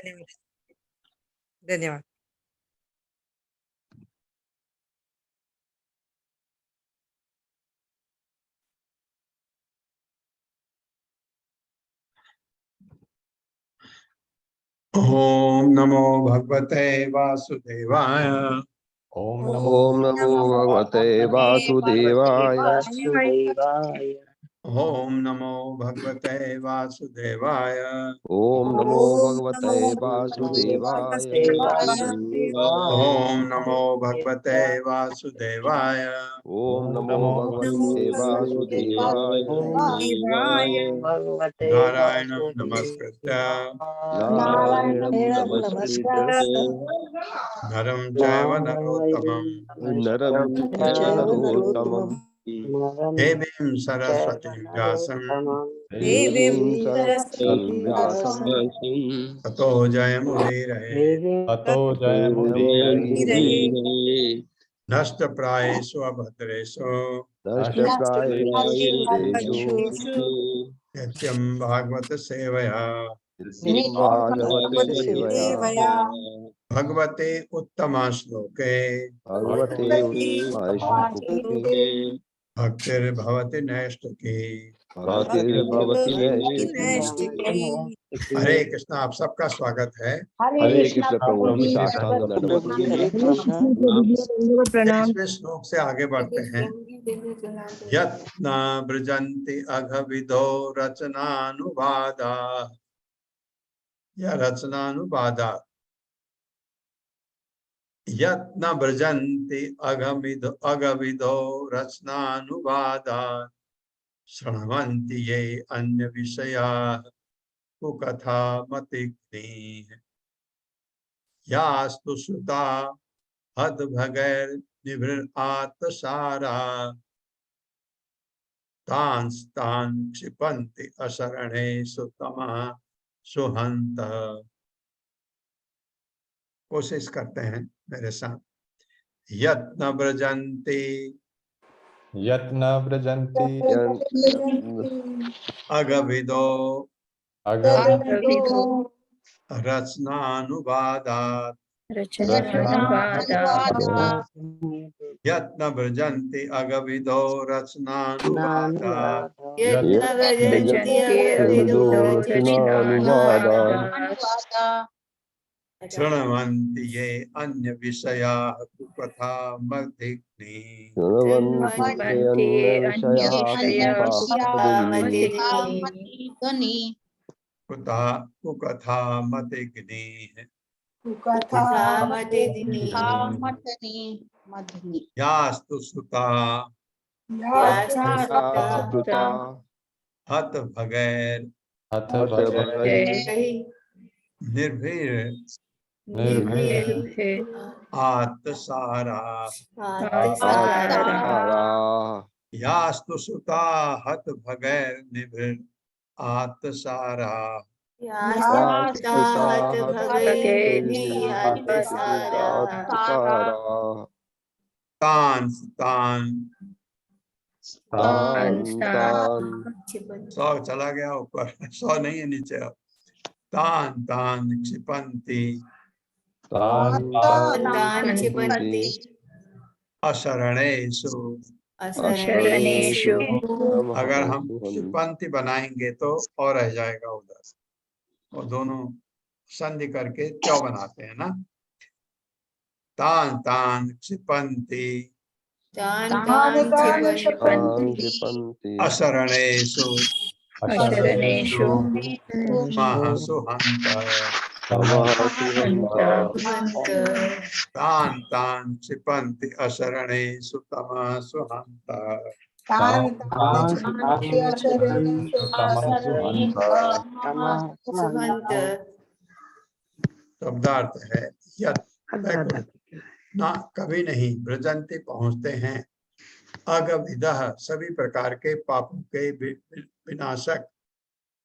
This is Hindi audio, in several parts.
धन्यवाद। धन्यवाद। ओम नमो भगवते वासुदेवाय। ओम नमो भगवते वासुदेवाय। ओम नमो भगवते वासुदेवाय। ओम नमो भगवते वासुदेवाय। ओम नमो भगवते वासुदेवाय। ओम नमो भगवते वासुदेवाय। नारायणं नमस्कृत्य नारायणं नमस्कृत्य नरं चैव नरोत्तमं नरं चैव नरोत्तमं देवीं सरस्वतीं व्यासं देवीं सरस्वतीं व्यासं ततो जयमुदीरये। ततो जयमुदीरये। नष्टप्रायेषु अभद्रेषु नष्टप्रायेषु नित्यं भागवत सेवया भागवत सेवया भगवते उत्तमा श्लोके भगवते उत्तमश्लोके भक्तिर्भवति नैष्ठिकी। भक्तिर्भवति नैष्ठिकी। हरे कृष्णा। आप सबका स्वागत है। हरे कृष्ण प्रभु जी, साष्टांग दंडवत प्रणाम। 23वें श्लोक से आगे बढ़ते हैं। यत् न ब्रजन्ति अघविदो रचनानुवादा। या रचनानुवादा। यत् न ब्रजन्ति अघविदो रचनानुवादा शृण्वन्ति ये अन्य विषयाः कुकथा मतिग्नीः। यास्तु श्रुता हतभगैर्निभृतात्सारा तान् क्षिपन्ति अशरणेषु तमः सुहन्तः। कोशिश करते हैं मेरे साथ। यत्न ब्रजन्ति अगविदो रचनानुवादात् यत्न ब्रजन्ति अगविदो रचनानुवादात् शृण्वन्ति ये अन्य विषयाः कुकथा मतिग्नीः। कुकथा मतिग्नीः। यास्तु श्रुता हत भगैर निर्भीर आत्सारा। यास्तु श्रुता हत भगैर निर्भीर आत्सारा। तान् सौ चला गया ऊपर, सौ नहीं है नीचे। तान् क्षिपन्ति अशरणेषु। अगर हम क्षिपन्ति बनाएंगे तो और रह जाएगा उधर, और दोनों संधि करके त्यों बनाते हैं ना। तान् क्षिपन्ति अशरणेषु मः सुहन्तः। तान् क्षिपन्ति अशरणेषु तमः सुहन्तः। शब्दार्थ है यत् ना कभी नहीं ब्रजन्ति पहुंचते हैं अगविदः सभी प्रकार के पापों के विनाशक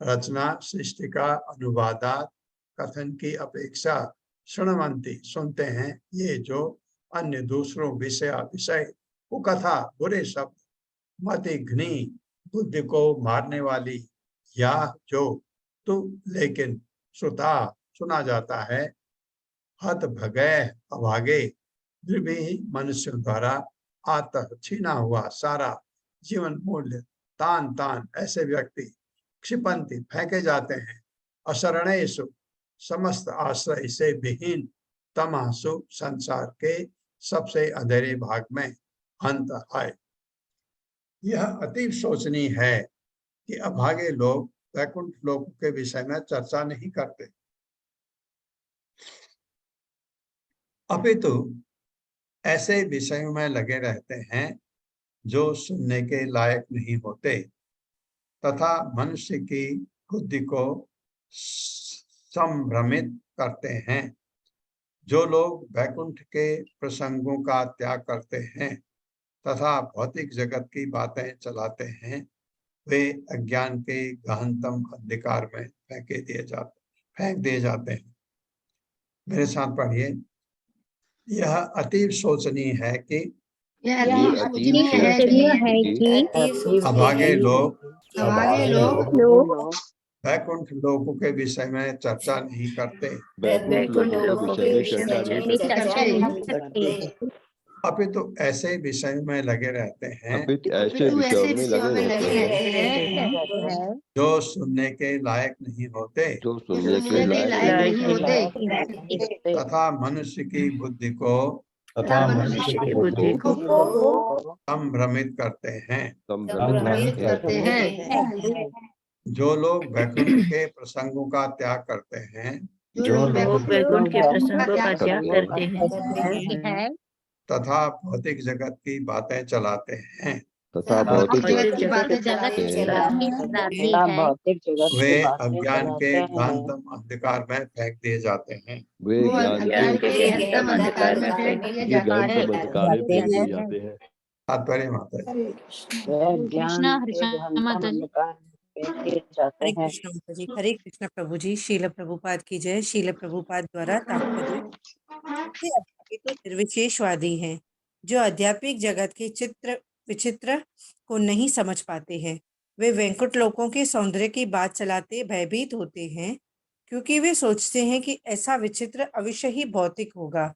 रचना सृष्टि का अनुवादात कथन की अपेक्षा शृण्वन्ति सुनते हैं ये जो अन्य दूसरों विषय कुकथा बुरे शब्द मतिघ्नी बुद्धि को मारने वाली या जो तु लेकिन श्रुता सुना जाता है। हत भगय अभागे द्रव्य मनुष्यों द्वारा आतः छीना हुआ सारा जीवन मूल्य तान तान ऐसे व्यक्ति क्षिपंती फेंके जाते हैं। अशरणेषु समस्त आश्रय से विहीन तमासु संसार के सबसे अंधेरे भाग में अंत आए। यह अति शोचनीय है कि अभागे लोग वैकुंठ लोक के विषय में चर्चा नहीं करते, अपितु ऐसे विषयों में लगे रहते हैं जो सुनने के लायक नहीं होते तथा मनुष्य की बुद्धि को संभ्रमित करते हैं। जो लोग वैकुंठ के प्रसंगों का त्याग करते हैं तथा भौतिक जगत की बातें चलाते हैं, वे अज्ञान के गहनतम अंधकार में फेंक दिए जाते हैं। मेरे साथ पढ़िए। यह अति शोचनीय है कि अभागे लोग वैकुंठ लोकों के विषय में चर्चा नहीं करते, अपितु ऐसे विषय में लगे रहते हैं जो सुनने के लायक नहीं होते तथा मनुष्य की बुद्धि को संभ्रमित करते हैं। जो लोग वैकुंठ के प्रसंगों का त्याग करते हैं तथा भौतिक जगत की बातें चलाते हैं, वे अज्ञान के गहनतम अंधकार में फेंक दिए जाते हैं। तात्पर्य माता जी। हरे कृष्ण माता जी। हरे कृष्ण प्रभु जी। शील प्रभुपाद की जय। शील प्रभुपाद द्वारा तात्पर्य तो निर्विशेषवादी हैं जो आध्यात्मिक जगत के चित्र विचित्र को नहीं समझ पाते हैं। वे वैकुंठ लोकों के सौंदर्य की बात चलाते भयभीत होते हैं क्योंकि वे सोचते हैं कि ऐसा विचित्र अवश्य ही भौतिक होगा।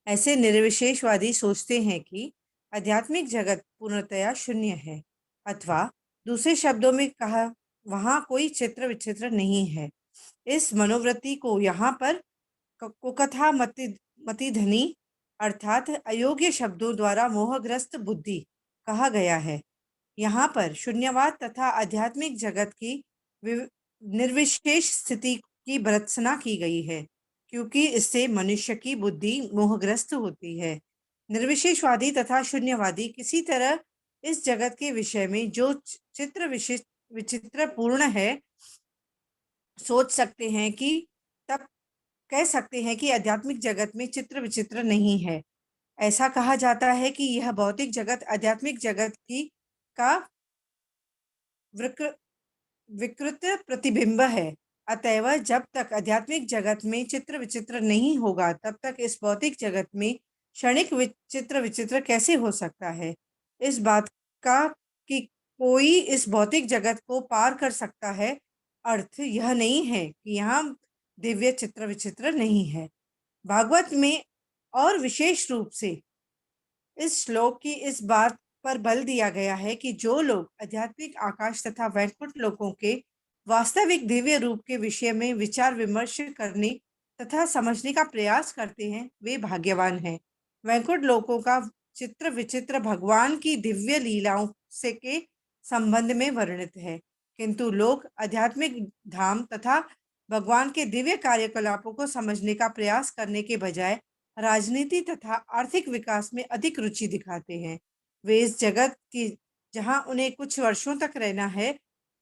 ऐसे निर्विशेषवादी सोचते हैं कि आध्यात्मिक जगत पूर्णतया शून्य है, अथवा दूसरे शब्दों में कहा वहां कोई चित्र विचित्र नहीं है। इस मनोवृत्ति को यहाँ पर कुकथा मतिधनी अर्थात अयोग्य शब्दों द्वारा मोहग्रस्त बुद्धि कहा गया है। यहाँ पर शून्यवाद तथा आध्यात्मिक जगत की निर्विशेष स्थिति की भर्त्सना की गई है क्योंकि इससे मनुष्य की बुद्धि मोहग्रस्त होती है। निर्विशेषवादी तथा शून्यवादी किसी तरह इस जगत के विषय में जो चित्र विचित्र पूर्ण है सोच सकते हैं कि तब कह सकते हैं कि आध्यात्मिक जगत में चित्र विचित्र नहीं है। ऐसा कहा जाता है कि यह भौतिक जगत आध्यात्मिक जगत की का विकृत प्रतिबिंब है। अतएव जब तक आध्यात्मिक जगत में चित्र विचित्र नहीं होगा तब तक इस भौतिक जगत में क्षणिक चित्र विचित्र कैसे हो सकता है। इस बात का कि कोई इस भौतिक जगत को पार कर सकता है अर्थ यह नहीं है कि यहाँ दिव्य चित्र विचित्र नहीं है। भागवत में और विशेष रूप से इस श्लोक की इस बात पर बल दिया गया है कि जो लोग आध्यात्मिक आकाश तथा वैकुंठ लोकों के वास्तविक दिव्य रूप के विषय में विचार विमर्श करने तथा समझने का प्रयास करते हैं वे भाग्यवान हैं। वैकुंठ लोकों का चित्र विचित्र भगवान की दिव्य लीलाओं से के संबंध में वर्णित है, किंतु लोग आध्यात्मिक धाम तथा भगवान के दिव्य कार्यकलापों को समझने का प्रयास करने के बजाय राजनीति तथा आर्थिक विकास में अधिक रुचि दिखाते हैं। वे इस जगत की जहां उन्हें कुछ वर्षों तक रहना है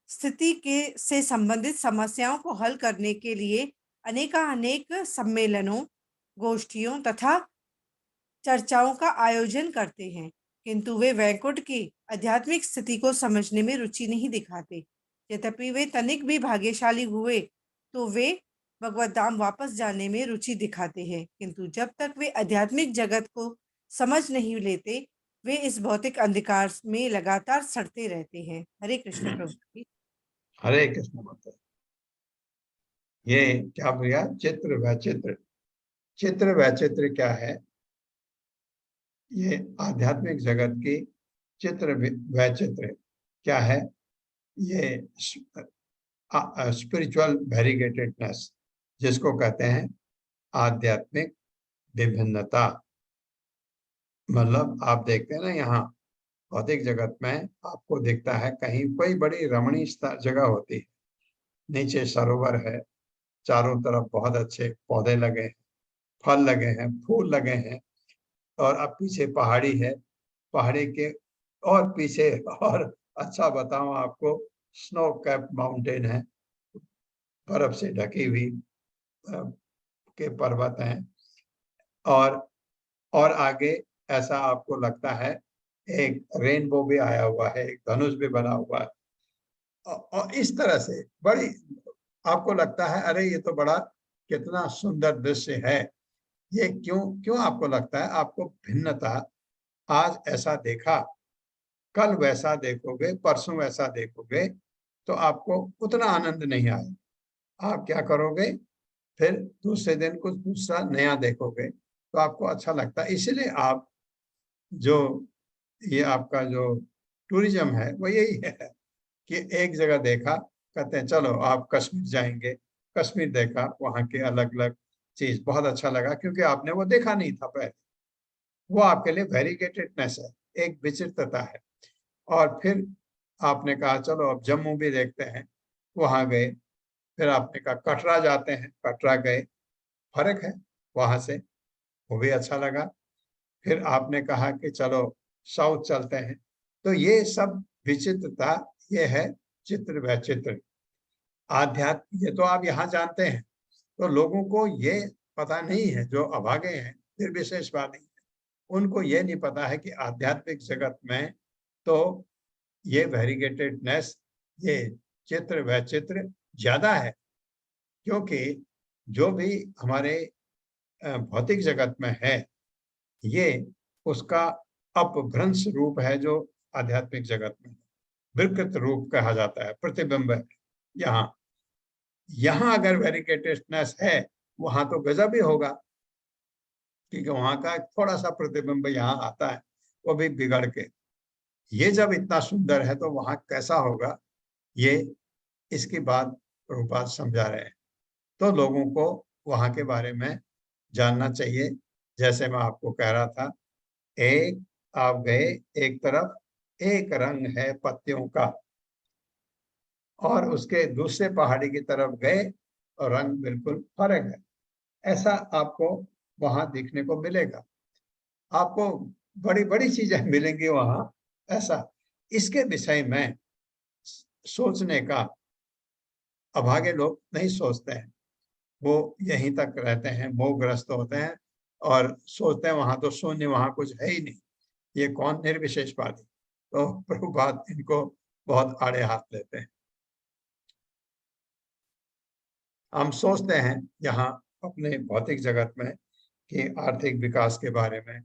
स्थिति के से संबंधित समस्याओं को हल करने के लिए अनेक सम्मेलनों गोष्ठियों तथा चर्चाओं का आयोजन करते हैं, किंतु वे वैकुंठ की आध्यात्मिक स्थिति को समझने में रुचि नहीं दिखाते। यद्यपि वे तनिक भी भाग्यशाली हुए तो वे भगवत धाम वापस जाने में रुचि दिखाते हैं, किंतु जब तक वे आध्यात्मिक जगत को समझ नहीं लेते वे इस भौतिक अंधकार में लगातार सड़ते रहते हैं। हरे कृष्ण प्रभु जी। हरे कृष्ण माता। ये क्या भैया, चित्र वैचित्र। चित्र वैचित्र क्या है? ये आध्यात्मिक जगत की चित्र वैचित्र क्या है? ये स्पिरिचुअल वेरीगेटेडनेस, जिसको कहते हैं आध्यात्मिक विभिन्नता। मतलब आप देखते हैं ना, यहाँ भौतिक जगत में आपको दिखता है कहीं कोई बड़ी रमणीय जगह होती है, नीचे सरोवर है, चारों तरफ बहुत अच्छे पौधे लगे हैं, फल लगे हैं, फूल लगे हैं, और अब पीछे पहाड़ी है, पहाड़ी के और पीछे, और अच्छा बताऊं आपको, स्नो कैप माउंटेन है, बर्फ से ढकी हुई के पर्वत हैं, और आगे ऐसा आपको लगता है एक रेनबो भी आया हुआ है, एक धनुष भी बना हुआ है, और इस तरह से बड़ी आपको लगता है अरे ये तो बड़ा कितना सुंदर दृश्य है। ये क्यों क्यों आपको लगता है? आपको भिन्नता, आज ऐसा देखा, कल वैसा देखोगे, परसों वैसा देखोगे, तो आपको उतना आनंद नहीं आएगा। आप क्या करोगे, फिर दूसरे दिन कुछ दूसरा नया देखोगे तो आपको अच्छा लगता है। इसलिए आप जो ये आपका जो टूरिज्म है वो यही है कि एक जगह देखा, कहते हैं चलो आप कश्मीर जाएंगे, कश्मीर देखा, वहाँ के अलग अलग चीज बहुत अच्छा लगा क्योंकि आपने वो देखा नहीं था पहले। वो आपके लिए वेरीगेटेडनेस है, एक विचित्रता है। और फिर आपने कहा चलो अब जम्मू भी देखते हैं, वहां गए, फिर आपने कहा कटरा जाते हैं, कटरा गए, फर्क है वहां से, वो भी अच्छा लगा। फिर आपने कहा कि चलो साउथ चलते हैं। तो ये सब विचित्रता, ये है चित्र वैचित्र आध्यात्म। ये तो आप यहाँ जानते हैं, तो लोगों को ये पता नहीं है, जो अभागे हैं निर्विशेषवादी, उनको ये नहीं पता है कि आध्यात्मिक जगत में तो ये वेरीगेटेडनेस, ये चित्र वैचित्र ज्यादा है। क्योंकि जो भी हमारे भौतिक जगत में है, ये उसका अपभ्रंश रूप है जो आध्यात्मिक जगत में विकृत रूप कहा जाता है, प्रतिबिंब है। यहाँ यहाँ अगर वेरीगेटेडनेस है, वहां तो गजब ही होगा, क्योंकि वहां का थोड़ा सा प्रतिबिंब यहाँ आता है, वो भी बिगड़ के। ये जब इतना सुंदर है तो वहां कैसा होगा, ये इसकी बात प्रभुपाद समझा रहे हैं। तो लोगों को वहां के बारे में जानना चाहिए। जैसे मैं आपको कह रहा था, एक आप गए, एक तरफ एक रंग है पत्तियों का, और उसके दूसरे पहाड़ी की तरफ गए और रंग बिल्कुल फर्क है। ऐसा आपको वहां देखने को मिलेगा। आपको बड़ी बड़ी चीजें मिलेंगी वहां। ऐसा इसके विषय में सोचने का अभागे लोग नहीं सोचते हैं। वो यहीं तक रहते हैं, मोहग्रस्त होते हैं और सोचते हैं वहां तो शून्य, वहां कुछ है ही नहीं, ये कौन निर्विशेषवादी। तो प्रभुपाद इनको बहुत आड़े हाथ लेते हैं। हम सोचते हैं यहाँ अपने भौतिक जगत में कि आर्थिक विकास के बारे में,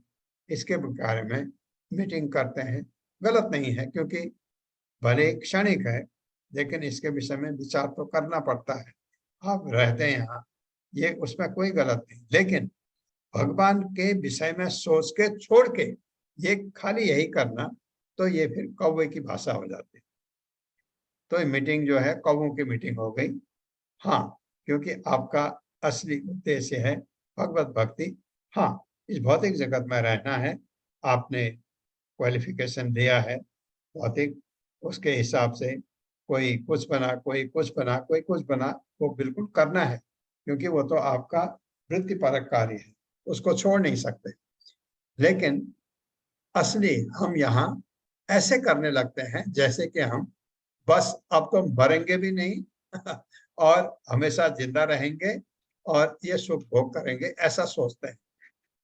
इसके बारे में मीटिंग करते हैं। गलत नहीं है, क्योंकि भले क्षणिक है, लेकिन इसके विषय में विचार तो करना पड़ता है। आप रहते हैं यहाँ, ये उसमें कोई गलत नहीं, लेकिन भगवान के विषय में सोच के छोड़ के ये खाली यही करना, तो ये फिर कौवे की भाषा हो जाती है। तो ये मीटिंग जो है कौवों की मीटिंग हो गई। हाँ, क्योंकि आपका असली उद्देश्य है भगवत भक्ति। हाँ, इस भौतिक जगत में रहना है, आपने क्वालिफिकेशन दिया है भौतिक, उसके हिसाब से कोई कुछ बना, कोई कुछ बना, कोई कुछ बना, वो बिल्कुल करना है, क्योंकि वो तो आपका वृत्तिपरक कार्य है, उसको छोड़ नहीं सकते। लेकिन असली हम यहाँ ऐसे करने लगते हैं जैसे कि हम बस अब तो मरेंगे भी नहीं और हमेशा जिंदा रहेंगे और ये सुख भोग करेंगे, ऐसा सोचते हैं।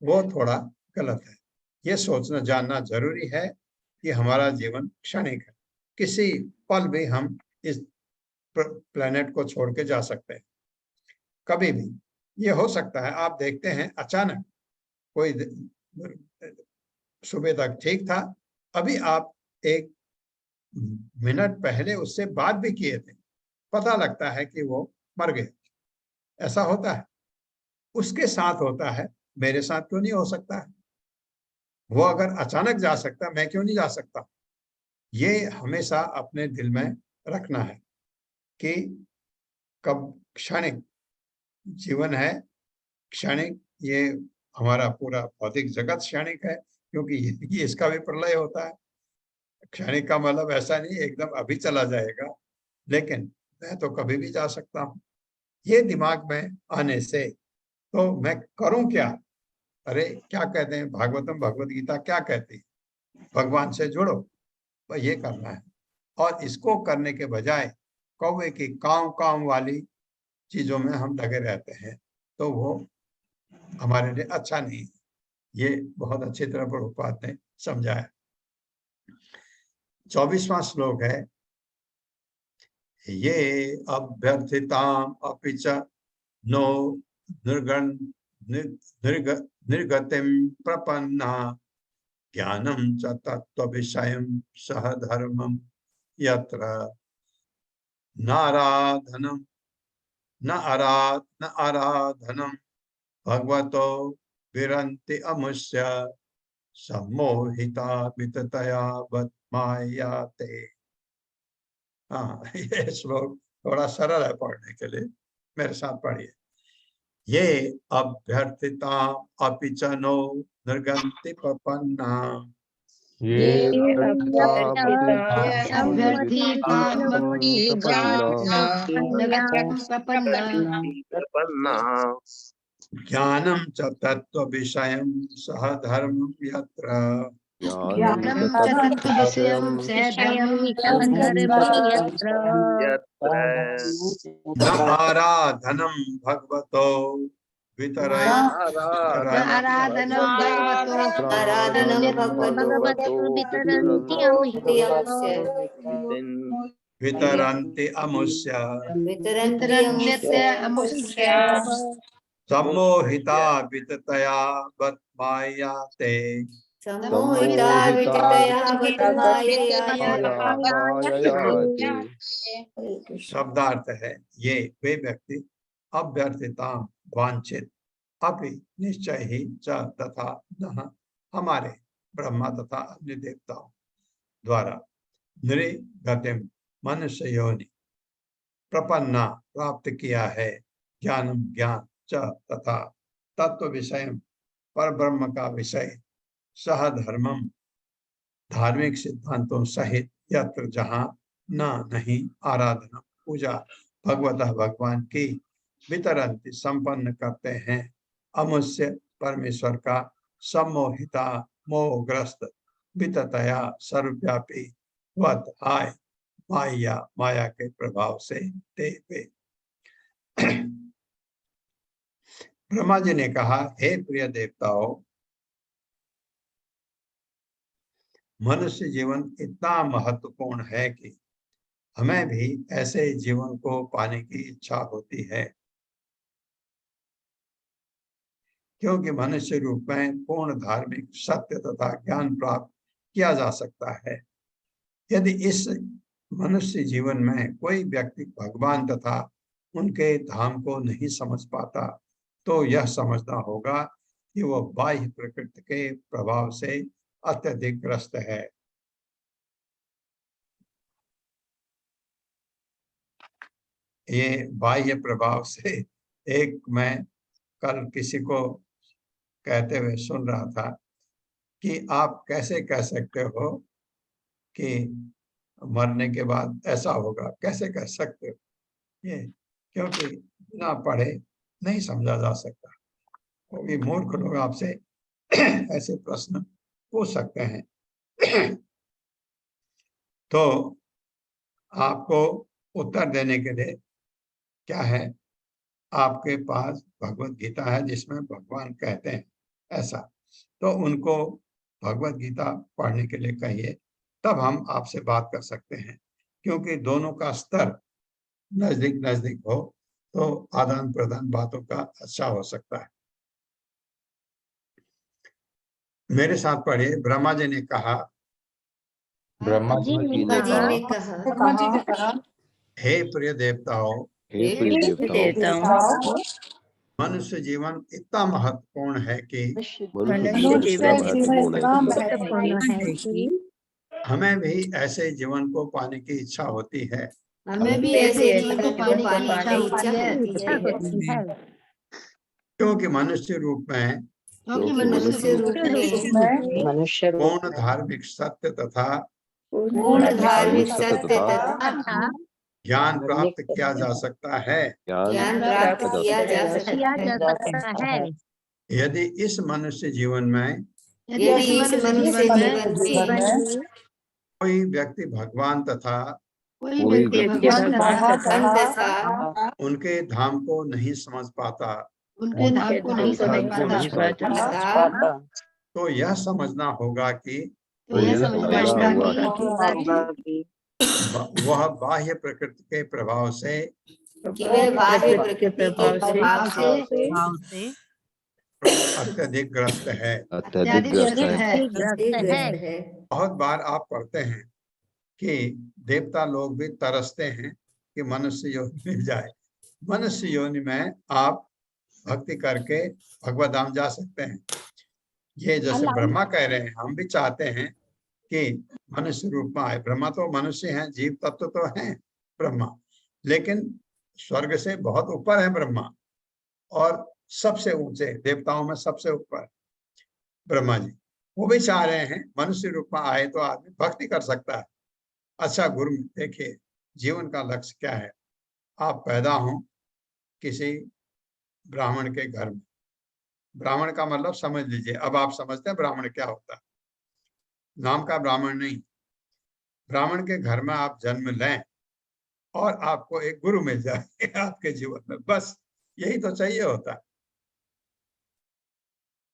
वो थोड़ा गलत है। ये सोचना जानना जरूरी है कि हमारा जीवन क्षणिक है, किसी पल भी हम इस प्लेनेट को छोड़ के जा सकते हैं, कभी भी ये हो सकता है। आप देखते हैं अचानक कोई सुबह तक ठीक था, अभी आप एक मिनट पहले उससे बात भी किए थे, पता लगता है कि वो मर गए। ऐसा होता है, उसके साथ होता है, मेरे साथ क्यों नहीं हो सकता है? वो अगर अचानक जा सकता है, मैं क्यों नहीं जा सकता? ये हमेशा अपने दिल में रखना है कि कब क्षणिक जीवन है, क्षणिक, ये हमारा पूरा भौतिक जगत क्षणिक है, क्योंकि ये इसका भी प्रलय होता है। क्षणिक का मतलब ऐसा नहीं एकदम अभी चला जाएगा, लेकिन मैं तो कभी भी जा सकता हूँ। ये दिमाग में आने से तो मैं करूं क्या? अरे क्या कहते हैं भागवतम, भगवत गीता क्या कहती है? भगवान से जुड़ो, बस ये करना है। और इसको करने के बजाय कौवे की काव काव वाली चीजों में हम लगे रहते हैं, तो वो हमारे लिए अच्छा नहीं है। ये बहुत अच्छी तरह प्रभुपाद ने समझाया। 24वां श्लोक है, ये अभ्यर्थिताम अपि च नो निर्गण निर्ग निर्गतिम प्रपन्ना ज्ञानम च तत्व विषयम सह धर्मम यत्र नाराधनम न आराधनम भगवतो विरन्ति अमुष्य सम्मोहिता विततया बद्मायाते। हाँ, ये श्लोक थोड़ा सरल है पढ़ने के लिए, मेरे साथ पढ़िए। ये अभ्यर्थिता अपि च नो निर्गन्ति प्रपन्ना ये ज्ञानम च तत्व विषयम सह धर्मम यत्र न आराधनम भगवतो वितरन्ति अमुष्य सम्मोहिता विततया बद्मायाते। शब्दार्थ है, ये वे व्यक्ति अभ्यर्थिता वांछित अपि निश्चय ही च तथा न हमारे ब्रह्मा तथा अन्य देवताओं द्वारा नृगतिम मनुष्य योनि प्रपन्ना प्राप्त किया है, ज्ञानम ज्ञान च तथा तत्व विषय पर ब्रह्म का विषय सह धर्मम धार्मिक सिद्धांतों सहित यत्र जहाँ न नहीं आराधना पूजा भगवतः भगवान की वितरंती संपन्न करते हैं अमुष्य परमेश्वर का सम्मोहिता मोहग्रस्त विततया सर्वव्यापी वत आय माया माया के प्रभाव से देवे। ब्रह्मा जी ने कहा, हे प्रिय देवताओं, मनुष्य जीवन इतना महत्वपूर्ण है कि हमें भी ऐसे जीवन को पाने की इच्छा होती है, क्योंकि मनुष्य रूप में पूर्ण धार्मिक सत्य तथा ज्ञान प्राप्त किया जा सकता है। यदि इस मनुष्य जीवन में कोई व्यक्ति भगवान तथा उनके धाम को नहीं समझ पाता, तो यह समझना होगा कि वह बाह्य प्रकृति के प्रभाव से अत्यधिक ग्रस्त है। ये बाह्य प्रभाव से, एक मैं कल किसी को कहते हुए सुन रहा था कि आप कैसे कह सकते हो कि मरने के बाद ऐसा होगा, कैसे कह सकते हो? ये क्योंकि बिना पढ़े नहीं समझा जा सकता। वो भी मूर्ख लोग आपसे ऐसे प्रश्न पूछ सकते हैं। तो आपको उत्तर देने के लिए क्या है, आपके पास भगवत गीता है जिसमें भगवान कहते हैं ऐसा, तो उनको भगवत गीता पढ़ने के लिए कहिए, तब हम आपसे बात कर सकते हैं। क्योंकि दोनों का स्तर नजदीक नजदीक हो तो आदान प्रदान बातों का अच्छा हो सकता है। मेरे साथ पढ़िए। ब्रह्मा जी ने कहा, ब्रह्मा जी ने कहा, हे प्रिय देवताओं, हे प्रिय देवताओं, मनुष्य जीवन इतना महत्वपूर्ण है कि मनुष्य जीवन इतना महत्वपूर्ण है कि हमें भी ऐसे जीवन को पाने की इच्छा होती है, हमें भी ऐसे जीवन को पाने की इच्छा होती है। क्योंकि मनुष्य रूप में क्योंकि मनुष्य रूप में पूर्ण धार्मिक सत्य तथा पूर्ण धार्मिक सत्य तथा ज्ञान प्राप्त किया जा सकता है। ज्ञान प्राप्त किया जा सकता है। यदि इस मनुष्य जीवन में यदि इस मनुष्य जीवन में कोई व्यक्ति भगवान तथा कोई व्यक्ति भगवान तथा उनके धाम को नहीं समझ पाता, उनके धाम को नहीं समझ पाता, तो यह समझना होगा कि तो यह समझना होगा कि वह बाह्य प्रकृति के प्रभाव से केवल बाह्य प्रकृति के प्रभाव से अत्यधिक ग्रस्त है। अत्यधिक ग्रस्त है। बहुत बार आप पढ़ते हैं कि देवता लोग भी तरसते हैं कि मनुष्य योनि मिल जाए। मनुष्य योनि में आप भक्ति करके भगवत धाम जा सकते हैं। ये जैसे ब्रह्मा कह रहे हैं, हम भी चाहते हैं कि मनुष्य रूप में आए। ब्रह्मा तो मनुष्य हैं, जीव तत्व तो हैं ब्रह्मा, लेकिन स्वर्ग से बहुत ऊपर है ब्रह्मा, और सबसे ऊंचे देवताओं में सबसे ऊपर ब्रह्मा जी। वो भी चाह रहे हैं मनुष्य रूप में आए तो आदमी भक्ति कर सकता है। अच्छा गुरु, देखिए जीवन का लक्ष्य क्या है। आप पैदा हो किसी ब्राह्मण के घर में। ब्राह्मण का मतलब समझ लीजिए, अब आप समझते हैं ब्राह्मण क्या होता है। नाम का ब्राह्मण नहीं, ब्राह्मण के घर में आप जन्म लें और आपको एक गुरु मिल जाए आपके जीवन में, बस यही तो चाहिए होता है।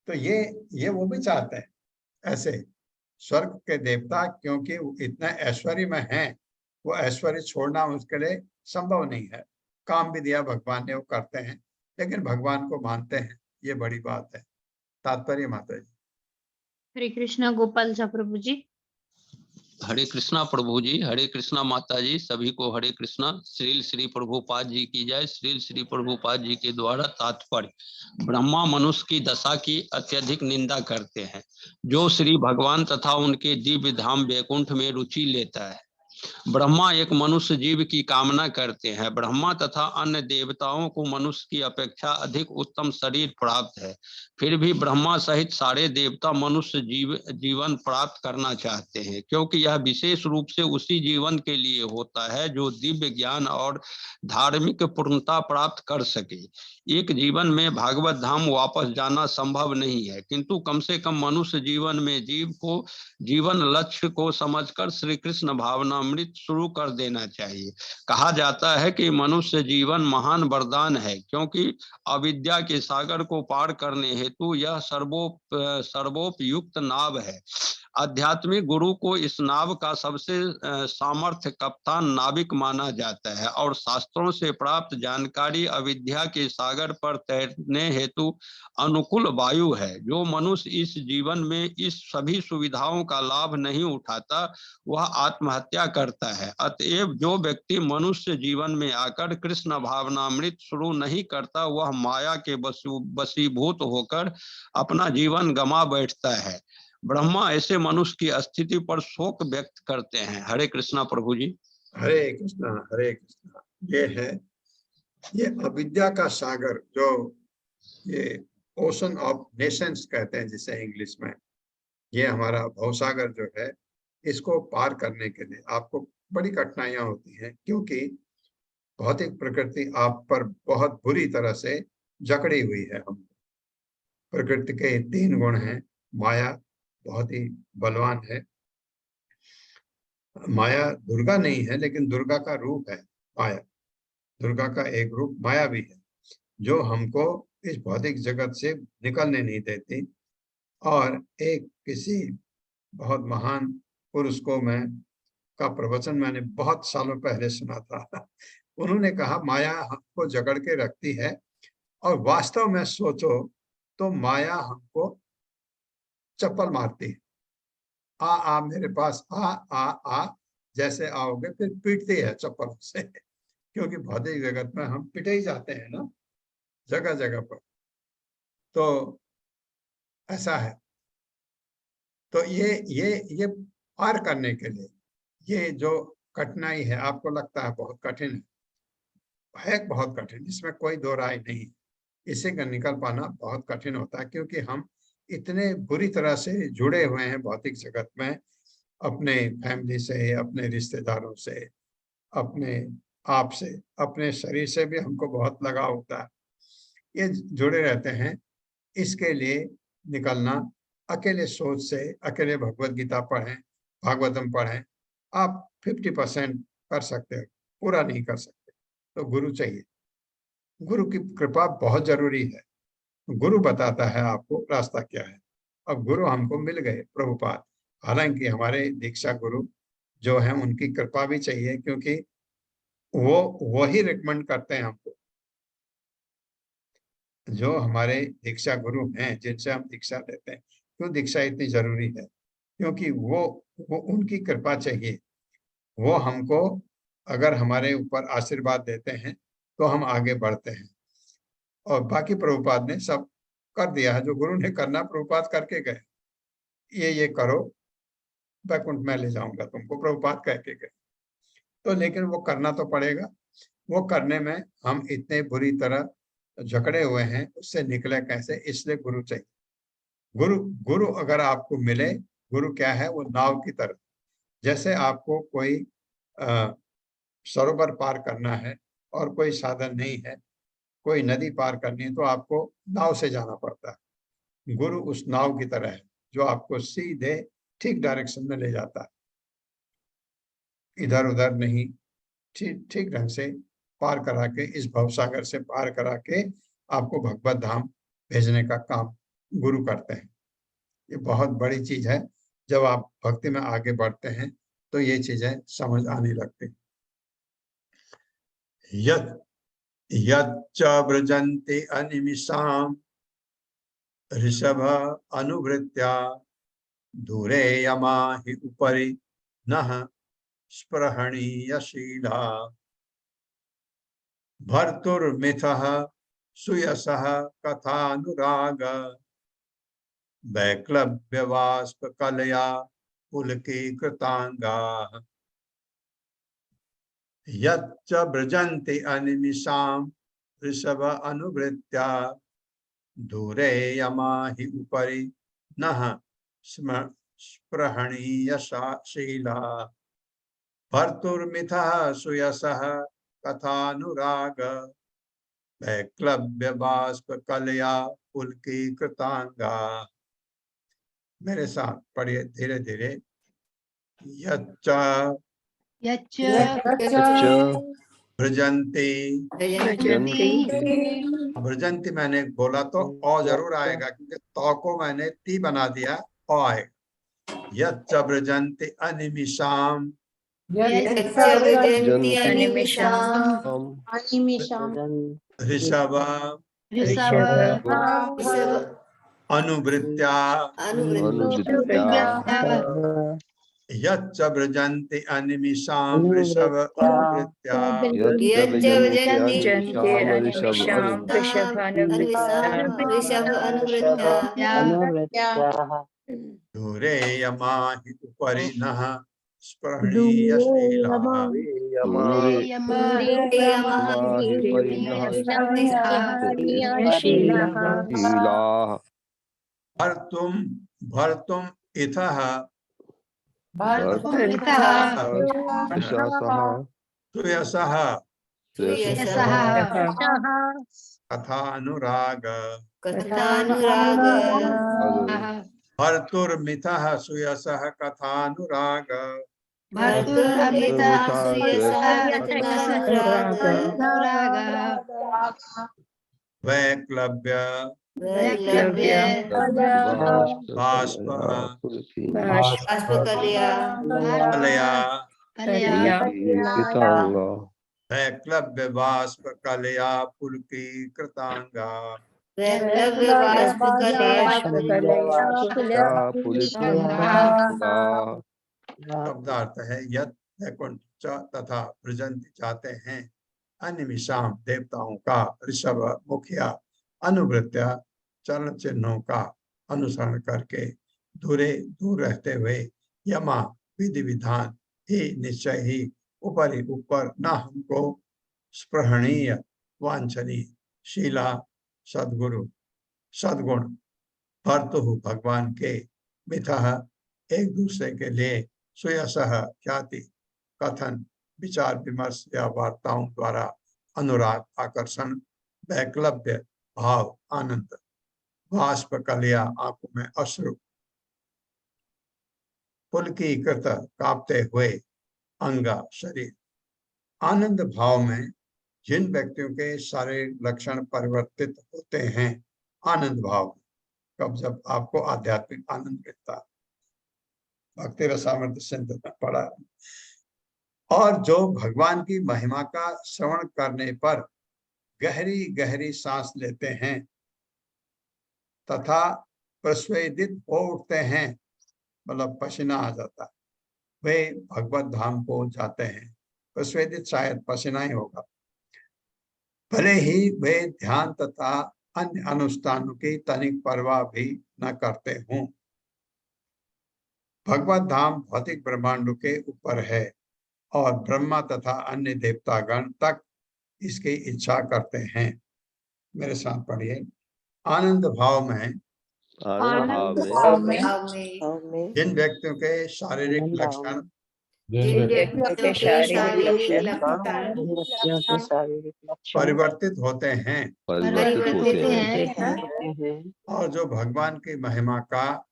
तो ये वो भी चाहते हैं ऐसे स्वर्ग के देवता, क्योंकि इतने ऐश्वर्य में हैं, वो ऐश्वर्य छोड़ना उसके लिए संभव नहीं है। काम भी दिया भगवान ने, वो करते हैं, लेकिन भगवान को मानते हैं, ये बड़ी बात है। तात्पर्य माता जी। हरे कृष्णा गोपाल झा प्रभु जी। हरे कृष्णा प्रभु जी, हरे कृष्णा माता जी, सभी को हरे कृष्णा। श्रील श्री प्रभुपाद जी की जय। श्रील श्री प्रभुपाद जी के द्वारा तात्पर्य, ब्रह्मा मनुष्य की दशा की अत्यधिक निंदा करते हैं, जो श्री भगवान तथा उनके दिव्य धाम वैकुंठ में रुचि लेता है। ब्रह्मा एक मनुष्य जीव की कामना करते हैं। ब्रह्मा तथा अन्य देवताओं को मनुष्य की अपेक्षा अधिक उत्तम शरीर प्राप्त है, फिर भी ब्रह्मा सहित सारे देवता मनुष्य जीवन प्राप्त करना चाहते हैं, क्योंकि यह विशेष रूप से उसी जीवन के लिए होता है जो दिव्य ज्ञान और धार्मिक पूर्णता प्राप्त कर सके। एक जीवन में भागवत धाम वापस जाना संभव नहीं है, किंतु कम से कम मनुष्य जीवन में जीव को जीवन लक्ष्य को समझकर श्री कृष्ण भावनामृत शुरू कर देना चाहिए। कहा जाता है कि मनुष्य जीवन महान वरदान है, क्योंकि अविद्या के सागर को पार करने हेतु यह सर्वोपयुक्त नाव है। आध्यात्मिक गुरु को इस नाव का सबसे सामर्थ्य कप्तान नाविक माना जाता है, और शास्त्रों से प्राप्त जानकारी अविद्या के सागर पर तैरने हेतु अनुकूल वायु है। जो मनुष्य इस जीवन में इस सभी सुविधाओं का लाभ नहीं उठाता, वह आत्महत्या करता है। अतएव जो व्यक्ति मनुष्य जीवन में आकर कृष्ण भावनामृत शुरू नहीं करता, वह माया के वशीभूत होकर अपना जीवन गंवा बैठता है। ब्रह्मा ऐसे मनुष्य की स्थिति पर शोक व्यक्त करते हैं। हरे कृष्णा प्रभु जी। हरे कृष्णा हरे कृष्णा। ये है, ये अविद्या का सागर, जो ये ओशन ऑफ नेशंस कहते हैं जिसे इंग्लिश में, ये हमारा भवसागर जो है, इसको पार करने के लिए आपको बड़ी कठिनाइयां होती हैं, क्योंकि भौतिक प्रकृति आप पर बहुत बुरी तरह से जकड़ी हुई है। हम प्रकृति के 3 गुण हैं। माया बहुत ही बलवान है। माया दुर्गा नहीं है, लेकिन दुर्गा का रूप है माया। दुर्गा का एक रूप माया भी है, जो हमको इस भौतिक जगत से निकलने नहीं देती। और एक किसी बहुत महान पुरुष को का प्रवचन मैंने बहुत सालों पहले सुना था। उन्होंने कहा माया हमको जकड़ के रखती है, और वास्तव में सोचो तो माया हमको चप्पल मारती है। आ मेरे पास आ आ आ जैसे आओगे, फिर पीटती है चप्पल से। क्योंकि भौतिक जगत में हम पिटे ही जाते हैं ना, जगह जगह पर। तो ऐसा है। तो ये पार करने के लिए ये जो कठिनाई है, आपको लगता है बहुत कठिन है बहुत कठिन, इसमें कोई दो राय नहीं। इसे का निकल पाना बहुत कठिन होता है, क्योंकि हम इतने बुरी तरह से जुड़े हुए हैं भौतिक जगत में, अपने फैमिली से, अपने रिश्तेदारों से, अपने आप से, अपने शरीर से भी हमको बहुत लगाव होता है। ये जुड़े रहते हैं। इसके लिए निकलना, अकेले सोच से, अकेले भगवत गीता पढ़ें, भागवतम पढ़ें, आप 50% कर सकते हो, पूरा नहीं कर सकते। तो गुरु चाहिए, गुरु की कृपा बहुत जरूरी है। गुरु बताता है आपको रास्ता क्या है। अब गुरु हमको मिल गए प्रभुपाद, हालांकि हमारे दीक्षा गुरु जो है उनकी कृपा भी चाहिए, क्योंकि वो ही रिकमेंड करते हैं हमको। जो हमारे दीक्षा गुरु हैं, जिनसे हम दीक्षा लेते हैं, क्यों दीक्षा इतनी जरूरी है, क्योंकि वो उनकी कृपा चाहिए। वो हमको अगर हमारे ऊपर आशीर्वाद देते हैं तो हम आगे बढ़ते हैं। और बाकी प्रभुपाद ने सब कर दिया है, जो गुरु ने करना प्रभुपाद करके गए। ये करो, वैकुंठ में ले जाऊंगा तुमको, प्रभुपाद कह के गए। तो लेकिन वो करना तो पड़ेगा। वो करने में हम इतने बुरी तरह जकड़े हुए हैं, उससे निकले कैसे? इसलिए गुरु चाहिए। गुरु अगर आपको मिले, गुरु क्या है? वो नाव की तरह, जैसे आपको कोई सरोवर पार करना है और कोई साधन नहीं है, कोई नदी पार करनी है, तो आपको नाव से जाना पड़ता है। गुरु उस नाव की तरह है जो आपको सीधे ठीक डायरेक्शन में ले जाता है, इधर उधर नहीं, ठीक ढंग से पार करा के, इस भवसागर से पार करा के आपको भगवत धाम भेजने का काम गुरु करते हैं। ये बहुत बड़ी चीज है। जब आप भक्ति में आगे बढ़ते हैं तो ये चीजें समझ आने लगती हैं। यच्च व्रजन्ति अनिमिषाम् ऋषभ अनुवृत्या दूरे यमा हि उपरि नः स्पृहणीयशीला भर्तुर्मिथः सुयसः कथानुराग वैक्लव्यवाष्पकलया पुलकीकृतांगाः यच्च व्रजन्ति अनिमिषाम् ऋषभ अनुवृत्या दूरे यमा हि उपरि नः स्पृहणीयशीला भर्तुर्मिथः सुयसः कथानुराग वैक्लव्यवाष्पकलया पुलकीकृतांगा। मेरे साथ पढ़िए धीरे धीरे। यच्च व्रजन्ति, व्रजन्ति मैंने बोला तो अ जरूर आएगा, क्योंकि तो को मैंने ती बना दिया, अ आएगा। यच्च व्रजन्ति अनिमिषाम् ऋषभ अनुवृत्या यच्च व्रजन्ति अनिमिषाम् ऋषभ अनुवृत्या दूरे यमा हि उपरि नः स्पृहणीयशीला भर्तुम इतः सुयसः कथानुराग भर्तुर्मिथः सुयसः कथानुराग वैक्लव्य वैक्लव्य बाष्प कलया पुलकीकृतांगा शब्दार्थ है यत् वैकुंठ तथा व्रजन्ति चाहते हैं, अन्यमिषाम देवताओं का ऋषभ मुखिया अनुवृत्या चरण चिन्हों का अनुसरण करके दूर रहते हुए यमा विधि विधान ही निश्चय ही ऊपर न हमको स्पृहणीय वांछनीय शीला सद्गुण भर्तु भगवान के मिथः एक दूसरे के लिए सुयशः ख्याति कथन विचार विमर्श या वार्ताओं द्वारा अनुराग आकर्षण वैक्लव्य भाव आनंद बाष्प कलिया आंखों में अश्रु पुलकीकृत कांपते हुए अंगा शरीर आनंद भाव में जिन व्यक्तियों के शारीरिक लक्षण परिवर्तित होते हैं आनंद भाव कब जब आपको आध्यात्मिक आनंद मिलता भक्ति रसामृत सिंध में पढ़ा और जो भगवान की महिमा का श्रवण करने पर गहरी गहरी सांस लेते हैं तथा प्रस्वेदित हो उठते हैं मतलब पसीना आ जाता है वे भगवत धाम को जाते हैं प्रस्वेदित शायद पसीना ही होगा भले ही वे ध्यान तथा अन्य अनुष्ठानों की तनिक परवाह भी न करते हों भगवत धाम भौतिक ब्रह्मांडों के ऊपर है और ब्रह्मा तथा अन्य देवतागण तक इसकी इच्छा करते हैं मेरे साथ पढ़िए आनंद भाव में जिन व्यक्तियों के शारीरिक लक्षण परिवर्तित होते हैं और जो भगवान की महिमा का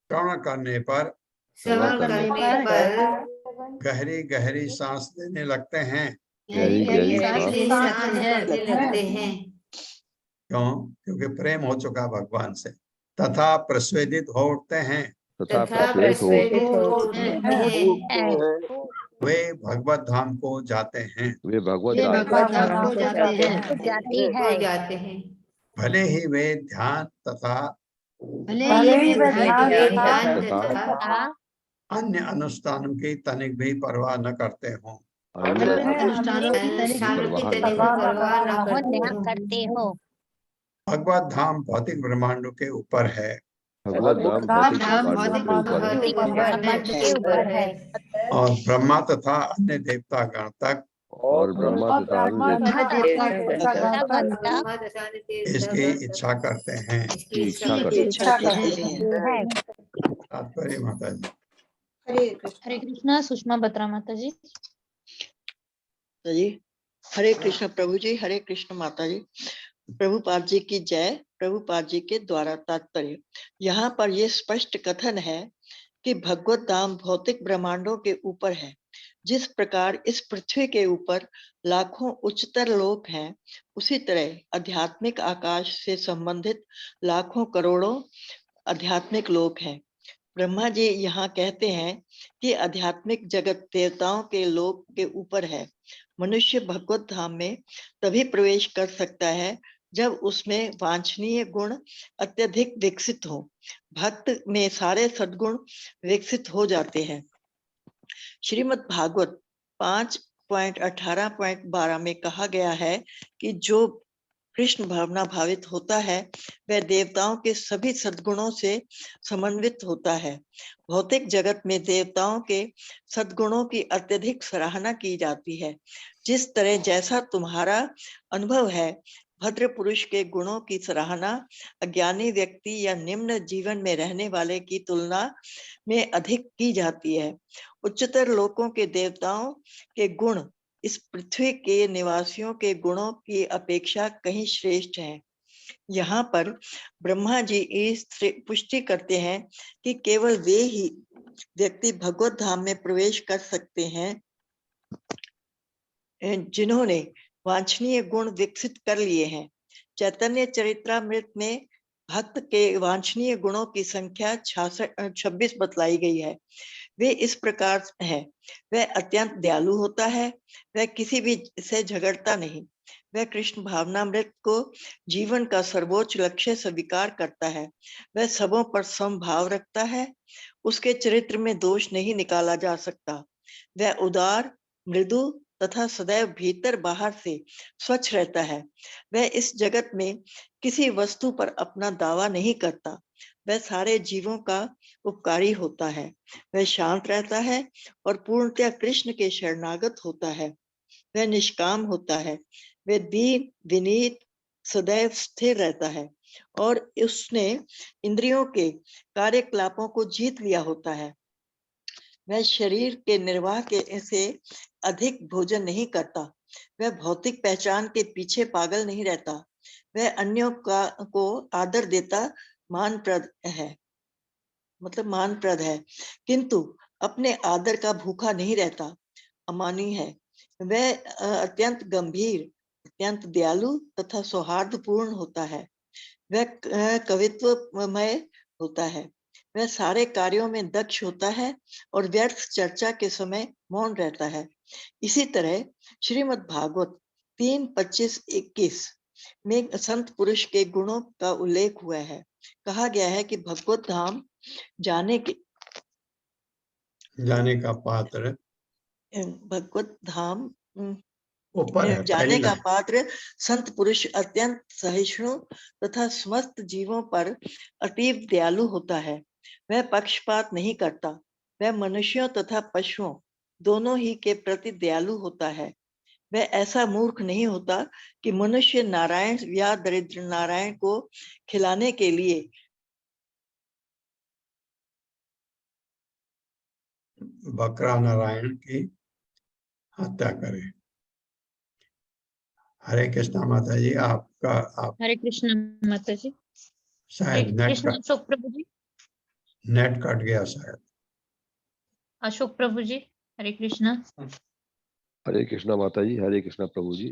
श्रवण करने पर गहरी गहरी सांस लेने लगते हैं क्यों क्योंकि प्रेम हो चुका भगवान से तथा प्रस्वेदित हो उठते हैं वे भगवत धाम को जाते हैं भले ही वे ध्यान तथा अन्य अनुष्ठानों की तनिक भी परवाह न करते हों भगवत धाम भौतिक ब्रह्मांडों के ऊपर है और ब्रह्मा तथा अन्य देवतागण तक इसकी इच्छा करते हैं तात्पर्य माता जी हरे कृष्णा सुषमा बत्रा माता जी हरे कृष्ण प्रभु जी हरे कृष्ण माता जी प्रभुपाद जी की जय प्रभुपाद जी के द्वारा तात्पर्य यहाँ पर यह स्पष्ट कथन है कि भगवत धाम भौतिक ब्रह्मांडों के ऊपर है जिस प्रकार इस पृथ्वी के ऊपर लाखों उच्चतर लोक हैं उसी तरह आध्यात्मिक आकाश से संबंधित लाखों करोड़ों आध्यात्मिक लोक हैं ब्रह्मा जी यहाँ कहते हैं कि आध्यात्मिक जगत देवताओं के लोक के ऊपर है मनुष्य भगवत धाम में तभी प्रवेश कर सकता है जब उसमें वांछनीय गुण अत्यधिक विकसित हो भक्त में सारे सद्गुण विकसित हो जाते हैं श्रीमद् भागवत 5.18.12 में कहा गया है कि जो कृष्ण भावना भावित होता है वह देवताओं के सभी सद्गुणों से समन्वित होता है भौतिक जगत में देवताओं के सद्गुणों की अत्यधिक सराहना की जाती है जिस तरह जैसा तुम्हारा अनुभव है भद्र पुरुष के गुणों की सराहना अज्ञानी व्यक्ति या निम्न जीवन में रहने वाले की तुलना में अधिक की जाती है उच्चतर लोकों के देवताओं के गुण इस पृथ्वी के निवासियों के गुणों की अपेक्षा कहीं श्रेष्ठ हैं यहाँ पर ब्रह्मा जी इस पुष्टि करते हैं कि केवल वे ही व्यक्ति भगवत धाम में प्रवेश कर सकते हैं जिन्होंने वांछनीय गुण विकसित कर लिए हैं चैतन्य चरित्रामृत में भक्त के वांछनीय गुणों की संख्या 26 बतलाई गई है वे इस प्रकार है वह अत्यंत दयालु होता है वह किसी भी से झगड़ता नहीं वह कृष्ण भावनामृत को जीवन का सर्वोच्च लक्ष्य स्वीकार करता है वह सबों पर समभाव रखता है उसके चरित्र में दोष नहीं निकाला जा सकता वह उदार मृदु तथा सदैव भीतर बाहर से स्वच्छ रहता है। वह इस जगत में किसी वस्तु पर अपना दावा नहीं करता। वह सारे जीवों का उपकारी होता है। वह शांत रहता है और पूर्णतया कृष्ण के शरणागत होता है। वह निष्काम होता है। वह दीन विनीत सदैव स्थिर रहता है और उसने इंद्रियों के कार्यकलापों को जीत लिया होता है। वह शरीर के निर्वाह के से अधिक भोजन नहीं करता। वह भौतिक पहचान के पीछे पागल नहीं रहता। वह अन्यों को आदर देता मानप्रद है, मतलब मानप्रद है, किंतु अपने आदर का भूखा नहीं रहता, अमानी है। वह अत्यंत गंभीर, अत्यंत दयालु तथा सौहार्दपूर्ण होता है। वह कवित्वमय होता है। वह सारे कार्यों में दक्ष होता है और व्यर्थ चर्चा के समय मौन रहता है। इसी तरह श्रीमद् भागवत 3:25-21 में संत पुरुष के गुणों का उल्लेख हुआ है। कहा गया है कि भगवत धाम जाने का पात्र, भगवत धाम ऊपर है जाने पहली का लाइन। पात्र संत पुरुष अत्यंत सहिष्णु तथा समस्त जीवों पर अतीव दयालु होता है। वह पक्षपात नहीं करता। वह मनुष्यों तथा पशुओं दोनों ही के प्रति दयालु होता है। वह ऐसा मूर्ख नहीं होता कि मनुष्य नारायण या दरिद्र नारायण को खिलाने के लिए बकरा नारायण की हत्या करे। हरे कृष्णा माता जी, आपका आप हरे कृष्ण माता जी। हरे शायद नेट कृष्ण अशोक प्रभु जी। कट गया शायद। अशोक प्रभु जी, हरे कृष्णा। हरे कृष्णा माता जी, हरे कृष्णा प्रभु जी।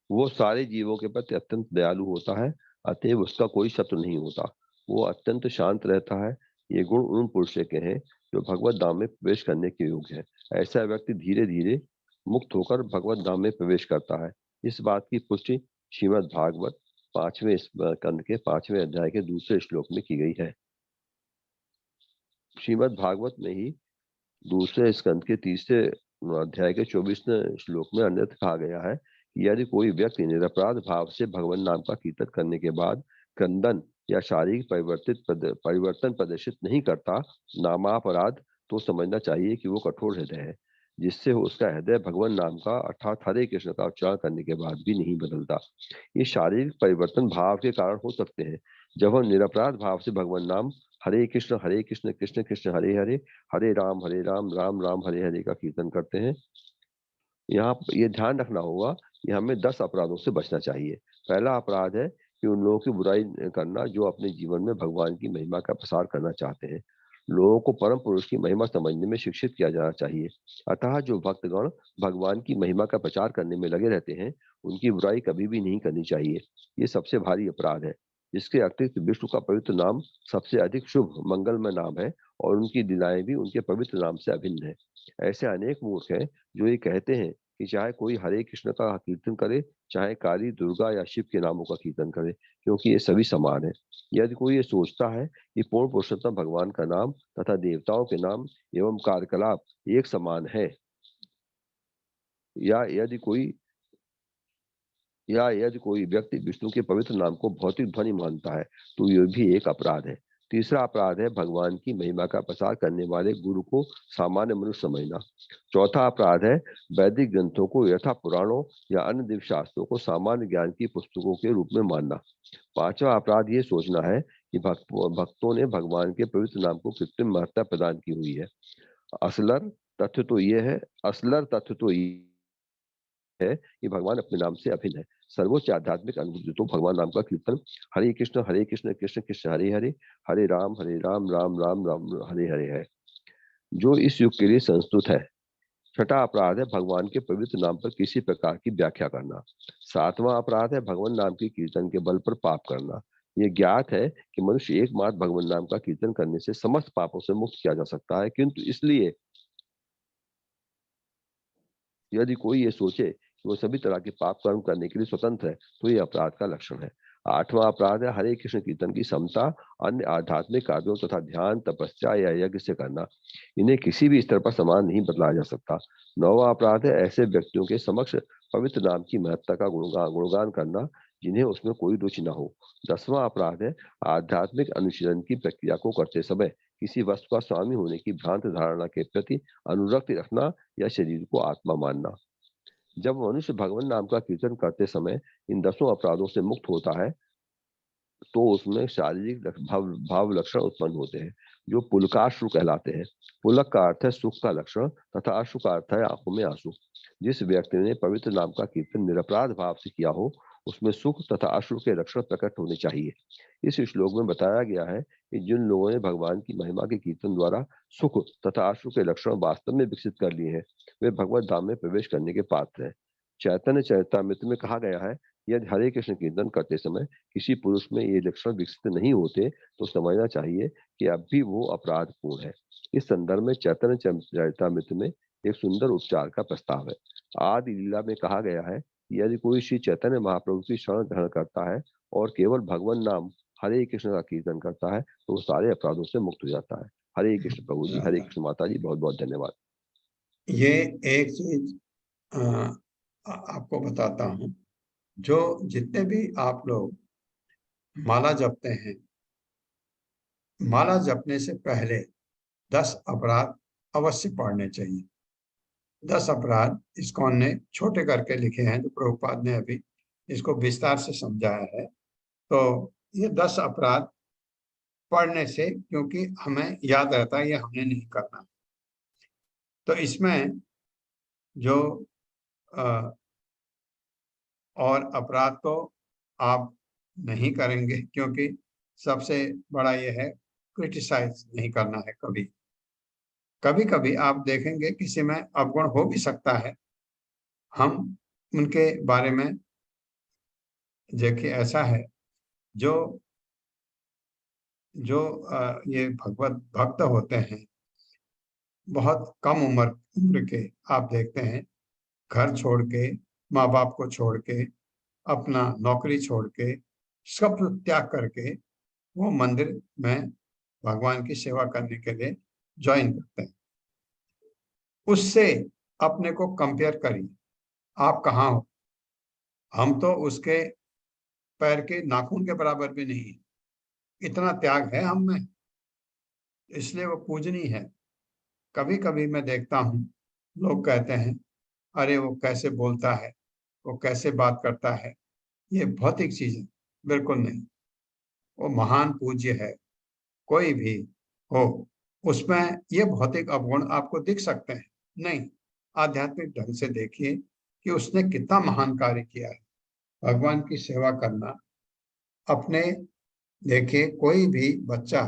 वो सारे जीवों के प्रति अत्यंत दयालु होता है, अतएव उसका कोई शत्रु नहीं होता। वो अत्यंत शांत रहता है। ये गुण उन पुरुषों के हैं जो भगवत धाम में प्रवेश करने के योग्य है। ऐसा व्यक्ति धीरे धीरे मुक्त होकर भगवत धाम में प्रवेश करता है। इस बात की पुष्टि श्रीमद् भागवत 5वें स्कंद के 5वें अध्याय के दूसरे श्लोक में की गई है। श्रीमद् भागवत में ही दूसरे स्कंद के तीसरे अध्याय के 24वें श्लोक में अन्यथा कहा गया है कि यदि कोई व्यक्ति निरपराध भाव से भगवान नाम का कीर्तन करने के बाद क्रंदन या शारीरिक परिवर्तन प्रदर्शित नहीं करता, नामापराध, तो समझना चाहिए कि वो कठोर हृदय है, जिससे उसका हृदय भगवान नाम का अर्थात हरे कृष्ण का उच्चारण करने के बाद भी नहीं बदलता। ये शारीरिक परिवर्तन भाव के कारण हो सकते हैं। जब हम निरपराध भाव से भगवान नाम हरे कृष्ण कृष्ण कृष्ण हरे हरे, हरे राम राम राम हरे हरे का कीर्तन करते हैं, यहाँ ये ध्यान रखना होगा कि हमें 10 अपराधों से बचना चाहिए। पहला अपराध है कि उन लोगों की बुराई करना जो अपने जीवन में भगवान की महिमा का प्रसार करना चाहते हैं। लोगों को परम पुरुष की महिमा समझने में शिक्षित किया जाना चाहिए। अतः जो भक्तगण भगवान की महिमा का प्रचार करने में लगे रहते हैं, उनकी बुराई कभी भी नहीं करनी चाहिए। ये सबसे भारी अपराध है। इसके अतिरिक्त विष्णु का पवित्र नाम सबसे अधिक शुभ मंगलमय नाम है और उनकी लीलाएं भी उनके पवित्र नाम से अभिन्न है। ऐसे अनेक मूर्ख हैं जो ये कहते हैं कि चाहे कोई हरे कृष्ण का कीर्तन करे, चाहे काली, दुर्गा या शिव के नामों का कीर्तन करे, क्योंकि ये सभी समान है। यदि कोई ये सोचता है कि पूर्ण पुरुषोत्तम भगवान का नाम तथा देवताओं के नाम एवं कार्यकलाप एक समान है, या यदि कोई व्यक्ति विष्णु के पवित्र नाम को भौतिक ध्वनि मानता है, तो यह भी एक अपराध है। तीसरा अपराध है भगवान की महिमा का प्रसार करने वाले गुरु को सामान्य मनुष्य समझना। चौथा अपराध है वैदिक ग्रंथों को यथा पुराणों या अन्य दिव्य शास्त्रों को सामान्य ज्ञान की पुस्तकों के रूप में मानना। पांचवा अपराध ये सोचना है कि भक्तों ने भगवान के पवित्र नाम को कृत्रिम महत्ता प्रदान की हुई है। असलर तथ्य तो ये है कि भगवान अपने नाम से अभिन्न है। सर्वोच्च आध्यात्मिक अनुभूति तो भगवान नाम का कीर्तन हरे कृष्ण कृष्ण कृष्ण हरे हरे, हरे राम राम राम हरे हरे है, जो इस युग के लिए संस्तुत है। छठा अपराध है भगवान के पवित्र नाम पर किसी प्रकार की व्याख्या करना। सातवां अपराध है भगवान नाम के कीर्तन के बल पर पाप करना। ये ज्ञात है कि मनुष्य एकमात्र भगवान नाम का कीर्तन करने से समस्त पापों से मुक्त किया जा सकता है, किंतु इसलिए यदि कोई ये सोचे कि वो सभी तरह के पाप कर्म करने के लिए स्वतंत्र है, तो ये अपराध का लक्षण है। 8वां अपराध है हरे कृष्ण कीर्तन की समता अन्य आध्यात्मिक कार्यों तथा ध्यान, तपस्या या यज्ञ से करना। इन्हें किसी भी स्तर पर समान नहीं बदलाया जा सकता। 9वां अपराध है ऐसे व्यक्तियों के समक्ष पवित्र नाम की महत्ता का गुणगान करना जिन्हें उसमें कोई रुचि न हो। 10वां अपराध है आध्यात्मिक अनुशीलन की प्रक्रिया को करते समय किसी वस्तु का स्वामी होने की भ्रांत धारणा के प्रति अनुरक्ति रखना या शरीर को आत्मा मानना। जब मनुष्य भगवान नाम का कीर्तन करते समय इन 10 अपराधों से मुक्त होता है तो उसमें शारीरिक भाव लक्षण उत्पन्न होते हैं जो पुलकाश्रु कहलाते हैं। पुलक का अर्थ है सुख का लक्षण तथा अश्रु का अर्थ है आंखों में आंसू। जिस व्यक्ति ने पवित्र नाम का कीर्तन निरपराध भाव से किया हो उसमें सुख तथा अश्रु के लक्षण प्रकट होने चाहिए। इस श्लोक में बताया गया है कि जिन लोगों ने भगवान की महिमा के कीर्तन द्वारा सुख तथा अश्रु के लक्षण वास्तव में विकसित कर लिए हैं वे भगवत धाम में प्रवेश करने के पात्र हैं। चैतन्य चरितामृत में कहा गया है यदि हरे कृष्ण कीर्तन करते समय किसी पुरुष में ये लक्षण विकसित नहीं होते तो समझना चाहिए कि अब भी वो अपराधपूर्ण है। इस संदर्भ में चैतन्य चरितामृत में एक सुंदर उपचार का प्रस्ताव है। आदि लीला में कहा गया है कि यदि कोई श्री चैतन्य महाप्रभु की शरण ग्रहण करता है और केवल भगवान नाम हरे कृष्ण का कीर्तन करता है तो वो सारे अपराधों से मुक्त हो जाता है। हरे कृष्ण प्रभु जी, हरे कृष्ण माता जी, बहुत बहुत धन्यवाद। ये एक चीज आपको बताता हूँ, जो जितने भी आप लोग माला जपते हैं, माला जपने से पहले 10 अपराध अवश्य पढ़ने चाहिए। 10 अपराध इस्कॉन ने छोटे करके लिखे हैं, जो प्रभुपाद ने अभी इसको विस्तार से समझाया है। तो ये 10 अपराध पढ़ने से, क्योंकि हमें याद रहता है ये हमने नहीं करना, तो इसमें जो और अपराध तो आप नहीं करेंगे, क्योंकि सबसे बड़ा ये है क्रिटिसाइज नहीं करना है। कभी कभी कभी आप देखेंगे किसी में अवगुण हो भी सकता है, हम उनके बारे में देखिए। ऐसा है जो जो ये भगवत भक्त होते हैं, बहुत कम उम्र के आप देखते हैं, घर छोड़ के, माँ बाप को छोड़ के, अपना नौकरी छोड़ के, सब त्याग करके वो मंदिर में भगवान की सेवा करने के लिए ज्वाइन करते हैं। उससे अपने को कंपेयर करिए, आप कहाँ हो। हम तो उसके पैर के नाखून के बराबर भी नहीं है, इतना त्याग है हम में, इसलिए वो पूजनीय है। कभी कभी मैं देखता हूँ लोग कहते हैं अरे वो कैसे बोलता है, वो कैसे बात करता है, ये भौतिक चीज है। बिल्कुल नहीं, वो महान पूज्य है। कोई भी हो, उसमें ये भौतिक अवगुण आपको दिख सकते हैं, नहीं, आध्यात्मिक ढंग से देखिए कि उसने कितना महान कार्य किया है। भगवान की सेवा करना अपने, देखिए कोई भी बच्चा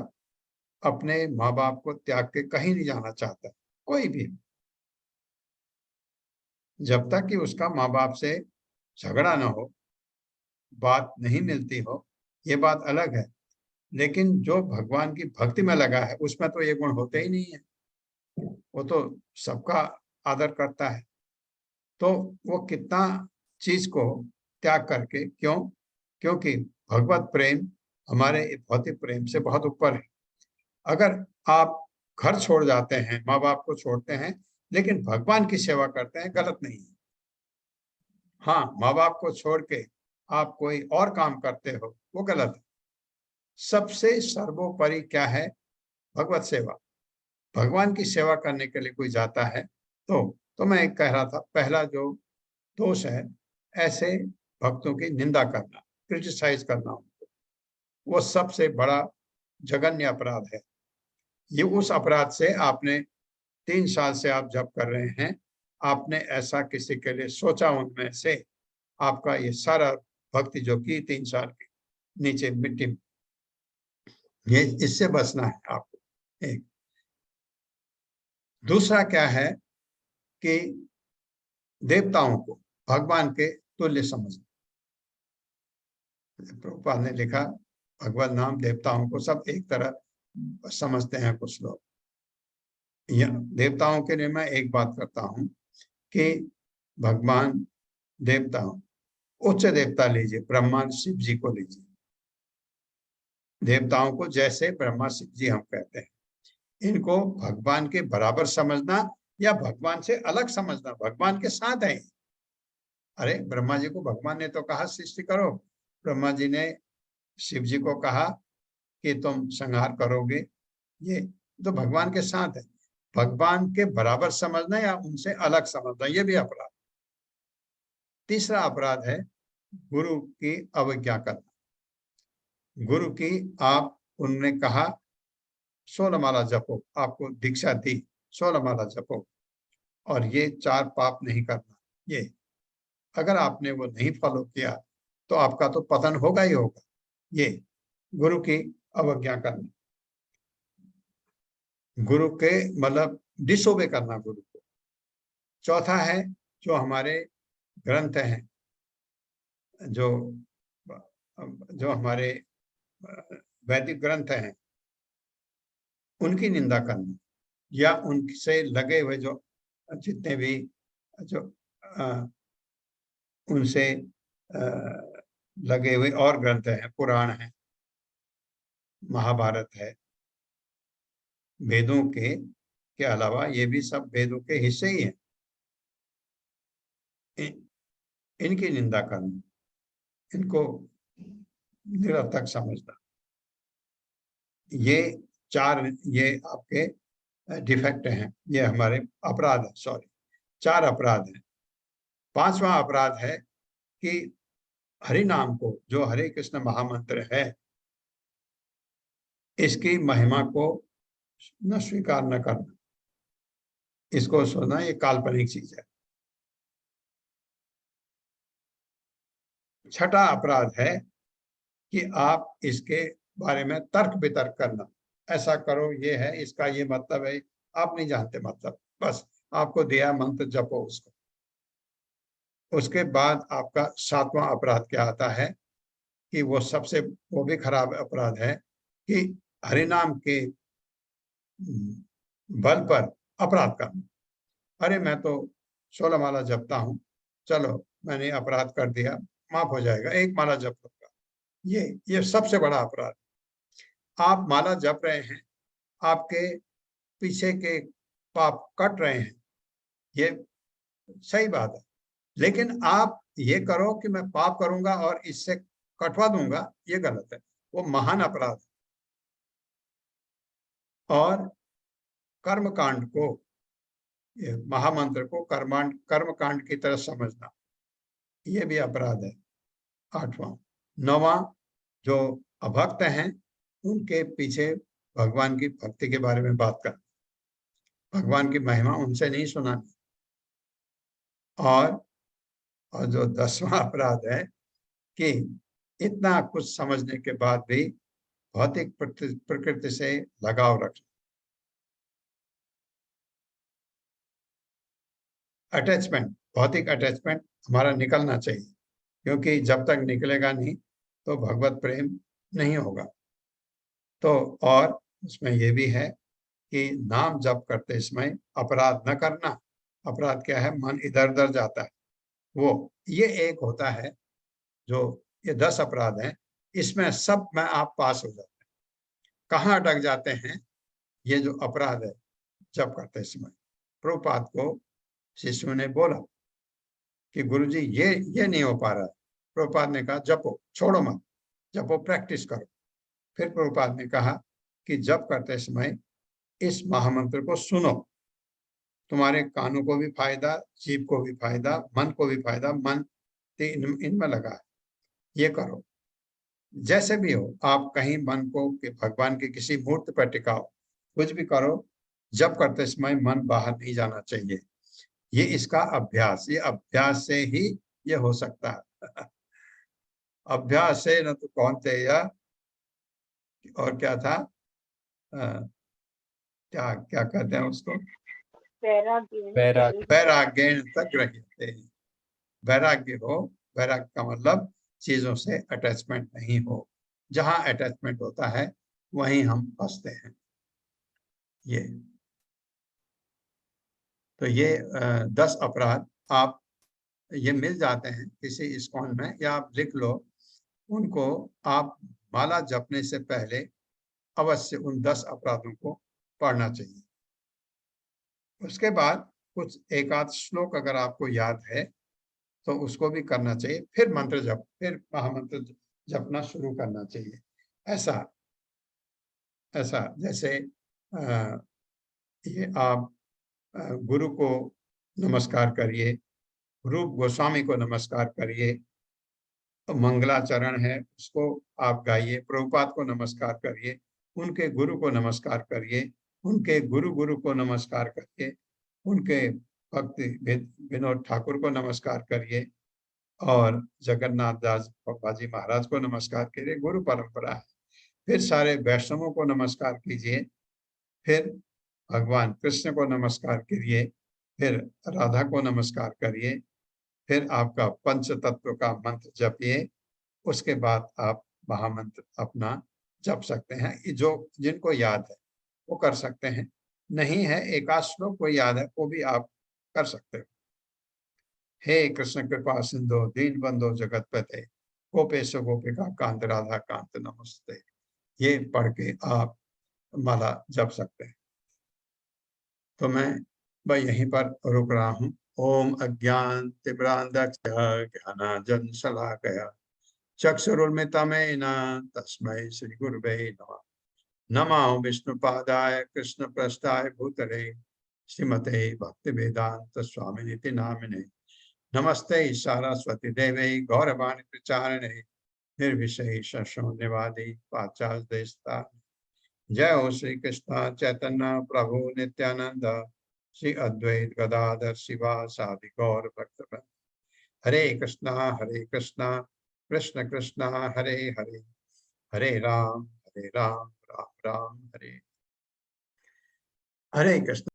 अपने माँ बाप को त्याग के कहीं नहीं जाना चाहता, कोई भी, जब तक कि उसका माँ बाप से झगड़ा ना हो, बात नहीं मिलती हो, ये बात अलग है। लेकिन जो भगवान की भक्ति में लगा है उसमें तो ये गुण होते ही नहीं है, वो तो सबका आदर करता है। तो वो कितना चीज को त्याग करके, क्योंकि भगवत प्रेम हमारे भौतिक प्रेम से बहुत ऊपर है। अगर आप घर छोड़ जाते हैं, माँ बाप को छोड़ते हैं, लेकिन भगवान की सेवा करते हैं, गलत नहीं है। हाँ, माँ बाप को छोड़ के आप कोई और काम करते हो, वो गलत है। सबसे सर्वोपरि क्या है? भगवत सेवा। भगवान की सेवा करने के लिए कोई जाता है तो मैं एक कह रहा था, पहला जो दोष है ऐसे भक्तों की निंदा करना, क्रिटिसाइज करना, वो सबसे बड़ा जघन्य अपराध है। ये उस अपराध से आपने 3 साल से आप जप कर रहे हैं, आपने ऐसा किसी के लिए सोचा, उनमें से आपका ये सारा भक्ति जो की 3 साल की नीचे मिट्टी में, ये इससे बचना है आपको। एक दूसरा क्या है कि देवताओं को भगवान के तुल्य समझना। प्रभुपाद ने लिखा भगवत नाम देवताओं को सब एक तरह समझते हैं कुछ लोग। देवताओं के लिए मैं एक बात करता हूं कि भगवान देवताओं, उच्च देवता लीजिए, ब्रह्मा शिव जी को लीजिए, देवताओं को, जैसे ब्रह्मा शिव जी हम कहते हैं, इनको भगवान के बराबर समझना या भगवान से अलग समझना, भगवान के साथ है। अरे ब्रह्मा जी को भगवान ने तो कहा सृष्टि करो, ब्रह्मा जी ने शिव जी को कहा कि तुम संहार करोगे, ये तो भगवान के साथ है। भगवान के बराबर समझना या उनसे अलग समझना, ये भी अपराध। तीसरा अपराध है गुरु की अवज्ञा करना। गुरु की आप उन्होंने कहा 16 माला जपो, आपको दीक्षा दी 16 माला जपो, और ये 4 पाप नहीं करना, ये अगर आपने वो नहीं फॉलो किया तो आपका तो पतन होगा ही होगा। ये गुरु की अवज्ञा करना, गुरु के मतलब डिसोबे करना गुरु को। चौथा है जो हमारे ग्रंथ हैं, जो हमारे वैदिक ग्रंथ हैं, उनकी निंदा करना या उनसे लगे हुए जो जितने भी जो उनसे लगे हुए और ग्रंथ हैं, पुराण हैं, महाभारत है, वेदों के अलावा ये भी सब वेदों के हिस्से ही हैं। इनकी निंदा करना, इनको निरर्थक समझना, ये 4 ये आपके डिफेक्ट हैं, ये हमारे अपराध है, सॉरी 4 अपराध हैं। 5वां अपराध है कि हरि नाम को, जो हरे कृष्ण महामंत्र है, इसकी महिमा को न स्वीकार न करना, इसको सोचना ये काल्पनिक चीज है। छठा अपराध है कि आप इसके बारे में तर्क वितर्क करना, ऐसा करो, ये है, इसका ये मतलब है, आप नहीं जानते मतलब, बस आपको दिया मंत्र जपो उसको। उसके बाद आपका 7वां अपराध क्या आता है कि वो भी खराब अपराध है कि हरिनाम के बल पर अपराध करना। अरे मैं तो 16 माला जपता हूं, चलो मैंने अपराध कर दिया, माफ हो जाएगा, 1 माला जप लूंगा, ये सबसे बड़ा अपराध। आप माला जप रहे हैं, आपके पीछे के पाप कट रहे हैं, ये सही बात है, लेकिन आप ये करो कि मैं पाप करूंगा और इससे कटवा दूंगा, ये गलत है, वो महान अपराध है। और कर्मकांड को, ये महामंत्र को कर्मकांड की तरह समझना, ये भी अपराध है, 8वां। 9वां, जो अभक्त हैं उनके पीछे भगवान की भक्ति के बारे में बात करना, भगवान की महिमा उनसे नहीं सुनानी। और जो 10वां अपराध है कि इतना कुछ समझने के बाद भी भौतिक प्रकृति से लगाव रखना, अटैचमेंट, भौतिक अटैचमेंट हमारा निकलना चाहिए, क्योंकि जब तक निकलेगा नहीं तो भगवत प्रेम नहीं होगा। तो और उसमें ये भी है कि नाम जप करते समय अपराध न करना। अपराध क्या है? मन इधर उधर जाता है, वो ये एक होता है, जो ये 10 अपराध हैं, इसमें सब में आप पास हो जाते हैं। कहाँ अटक जाते हैं? ये जो अपराध है जप करते समय। प्रभुपाद को शिष्यों ने बोला कि गुरुजी ये नहीं हो पा रहा है। प्रभुपाद ने कहा जपो, छोड़ो मत, जपो, प्रैक्टिस करो। फिर प्रभुपाद ने कहा कि जप करते समय इस महामंत्र को सुनो, तुम्हारे कानों को भी फायदा, जीभ को भी फायदा, मन को भी फायदा, मन इनमें लगा है, ये करो। जैसे भी हो, आप कहीं मन को भगवान के किसी मूर्ति पर टिकाओ, कुछ भी करो, जप करते समय मन बाहर नहीं जाना चाहिए। ये इसका अभ्यास, ये अभ्यास से ही ये हो सकता है। अभ्यास से न तो कौन थे या और क्या था, क्या क्या कहते हैं उसको, वैराग्येण तक रहते हैं। वैराग्य हो, वैराग्य का मतलब चीजों से अटैचमेंट नहीं हो। जहां अटैचमेंट होता है वहीं हम फंसते हैं। ये तो ये 10 अपराध आप ये मिल जाते हैं किसी इस्कॉन में, या आप लिख लो उनको, आप माला जपने से पहले अवश्य उन 10 अपराधों को पढ़ना चाहिए। उसके बाद कुछ एक आध श्लोक अगर आपको याद है तो उसको भी करना चाहिए, फिर महामंत्र जपना शुरू करना चाहिए। ऐसा जैसे ये आप गुरु को नमस्कार करिए, रूप गोस्वामी को नमस्कार करिए, तो मंगलाचरण है उसको आप गाइए, प्रभुपाद को नमस्कार करिए, उनके गुरु को नमस्कार करिए, उनके गुरु को नमस्कार करिए, उनके भक्ति विनोद ठाकुर को नमस्कार करिए और जगन्नाथ दास बाबा जी महाराज को नमस्कार करिए। गुरु परंपरा है। फिर सारे वैष्णवों को नमस्कार कीजिए, फिर भगवान कृष्ण को नमस्कार करिए, फिर राधा को नमस्कार करिए, फिर आपका पंच तत्व का मंत्र जपिए। उसके बाद आप महामंत्र अपना जप सकते हैं। जो जिनको याद है वो कर सकते हैं, नहीं है एकाध श्लोक को याद है वो भी आप कर सकते हो। हे कृष्ण कृपा सिंधु दीन बंधु जगतपते गोपेश गोपिका कांत राधा कांत नमस्ते, ये पढ़ के आप माला जप सकते हैं। तो मैं भाई यहीं पर रुक रहा हूँ। ओम अज्ञान तिमिरांधस्य ज्ञानांजन शलाकया चक्षुरुन्मिलितं तस्मै श्री गुरुवे नमः। नमो विष्णुपादाय कृष्णप्रेष्ठाय भूतले श्रीमते भक्तिवेदांत स्वामिनिति नामिने। नमस्ते सरस्वती देवे गौरवाणी प्रचारिणे निर्विशेष शून्यवादी पाश्चात्य देशतारिणे। जय हो श्री कृष्ण चैतन्य प्रभु नित्यानंद श्री अद्वैत गदाधर शिवासादि गौर भक्तवृंद। हरे कृष्णा कृष्ण कृष्ण हरे हरे, हरे राम राम राम हरे हरे कृष्ण।